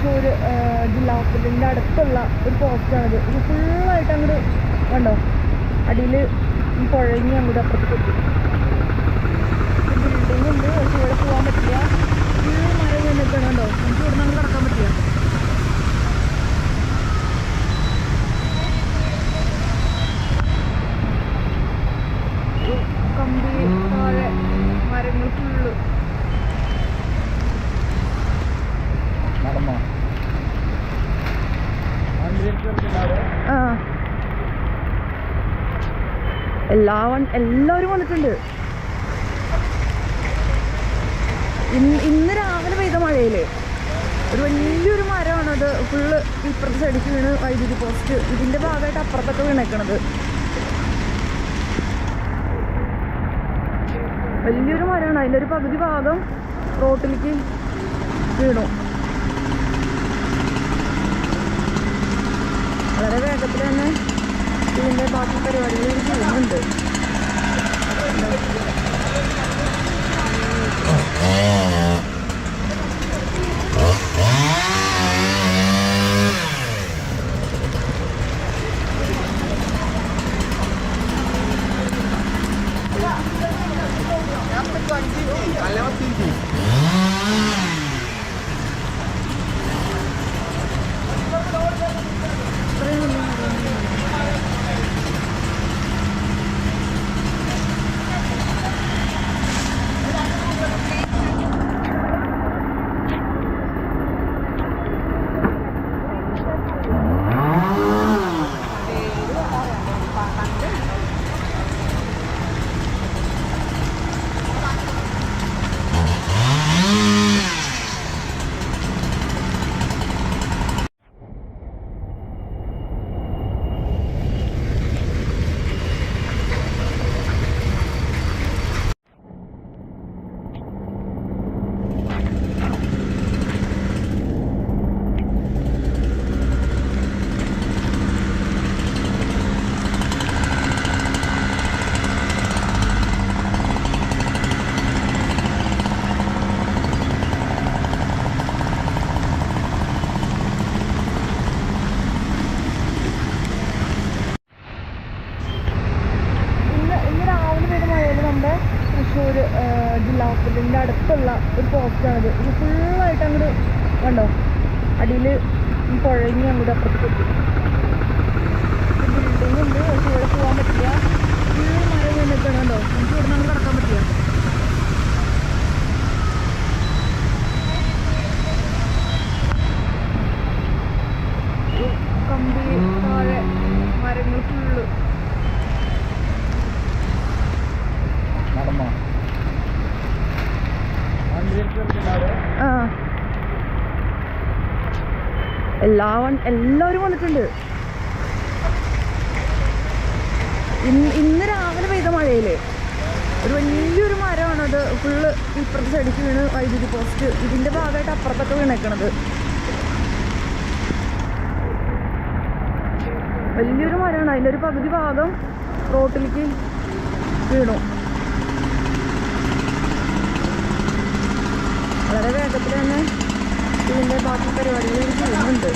തൃശ്ശൂർ ജില്ലാ ഹോസ്പിറ്റലിൻ്റെ അടുത്തുള്ള ഒരു പോസ്റ്റാണിത്. ഇത് ഫുള്ളായിട്ട് അങ്ങോട്ട് കണ്ടോ, അടിയിൽ കുഴഞ്ഞ് അങ്ങോട്ട് അപ്പുറത്ത് കൊത്തി. ബിൽഡിംഗ് ഉണ്ട്, പക്ഷെ ഇവിടെ പോകാൻ പറ്റില്ല. ഫുൾ മഴ കഴിഞ്ഞിട്ടാണ് കണ്ടോ, നമുക്ക് ഇവിടെ നിന്ന് കിടക്കാൻ പറ്റില്ല. കമ്പി താഴെ മരങ്ങൾ ഫുള്ള്. എല്ലാവരും വന്നിട്ടുണ്ട്. ഇന്ന് രാവിലെ പെയ്ത മഴയില് ഒരു വലിയൊരു മരമാണത്. ഫുള്ള് ഇപ്പുറത്തെ സൈഡിൽ വീണ് വൈദ്യുതി പോസ്റ്റ്. ഇതിന്റെ ഭാഗമായിട്ട് അപ്പുറത്തൊക്കെ വീണേക്കണത് വലിയൊരു മരമാണ്. അതിൻ്റെ ഒരു പകുതി ഭാഗം റോട്ടിലേക്ക് വീണു. വളരെ വേഗത്തിൽ തന്നെ ഇതിൻ്റെ ബാക്കി പരിപാടികൾ ചെയ്യുന്നുണ്ട്. തൃശ്ശൂർ ജില്ലാ ഹോസ്പിറ്റലിൻ്റെ അടുത്തുള്ള ഒരു പോസ്റ്റാണിത്. ഇത് ഫുള്ളായിട്ട് അങ്ങോട്ട് കണ്ടോ, അടിയിൽ കുഴഞ്ഞ് അങ്ങോട്ട് അപ്പുറത്ത് കൊത്തി. ബിൽഡിംഗ് ഉണ്ട്, പക്ഷെ ഇവിടെ പോകാൻ പറ്റില്ല. ഫുൾ മഴ കഴിഞ്ഞിട്ടാണ് കണ്ടോ, നമുക്ക് ഇവിടെ നിന്ന് കിടക്കാൻ പറ്റില്ല. കമ്പി താഴെ മരങ്ങൾ ഫുള്ള്. എല്ലാവരും വന്നിട്ടുണ്ട്. ഇന്ന് രാവിലെ പെയ്ത മഴയില് ഒരു വലിയൊരു മരമാണത്. ഫുള്ള് ഇപ്പുറത്തെ സൈഡിൽ വീണ് വൈദ്യുതി പോസ്റ്റ്. ഇതിന്റെ ഭാഗമായിട്ട് അപ്പുറത്തൊക്കെ വീണേക്കണത് വലിയൊരു മരമാണ്. അതിൻ്റെ ഒരു പകുതി ഭാഗം റോട്ടിലേക്ക് വീണു. വളരെ വേഗത്തിൽ തന്നെ ഇതിൻ്റെ ബാക്കി പരിപാടികൾ ചെയ്യുന്നുണ്ട്.